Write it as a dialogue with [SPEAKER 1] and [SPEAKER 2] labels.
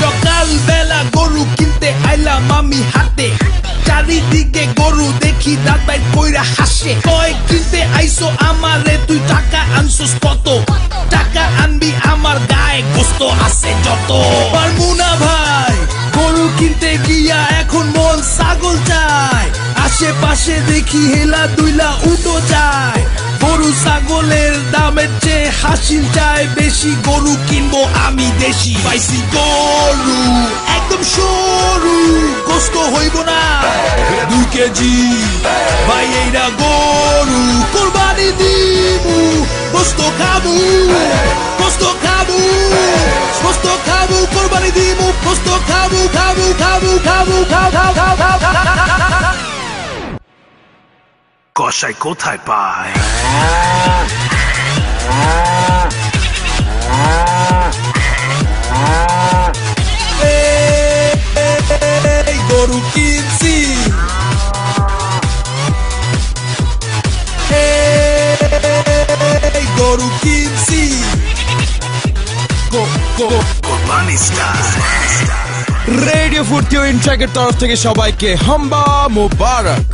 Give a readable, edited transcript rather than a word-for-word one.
[SPEAKER 1] সকাল বেলা গরু কিনতে আইলাম আমি হাতে, চারিদিকে গরু দেখি দাঁতায় কইরা হাসে। কয় কিনতে আইসো আমারে তুই টাকা আনছস কত? টাকা আনবি আমার গায়ে গোস্ত আছে যত। পারমু না ভাই গরু কিনতে গিয়া এখন মন ছাগল চায়, আশেপাশে দেখি হেলা দুইলা উটো যায়। গরু ছাগলের দামের চেয়ে হাসিল চায় বেশি, গরু কিনবো আমি দেশি। পাইছি গরু একদম সরু, গোস্ত হইব না 2 কেজি ভাই, এইটা গরু কোরবানি দিমু। গোস্ত খাবো, গোস্ত খাবো, গোস্ত খাবো, কোরবানি দিমু। গোস্ত খাবো, খাবো, খাবো, খাবো, খাবো, খাবো। কসাই কোথায় পায়? গরু কিনছি, গরু কিনছি, রেডিও ফুর্তি ও ইনট্রাকের তরফ থেকে সবাইকে হাম্বা মোবারক।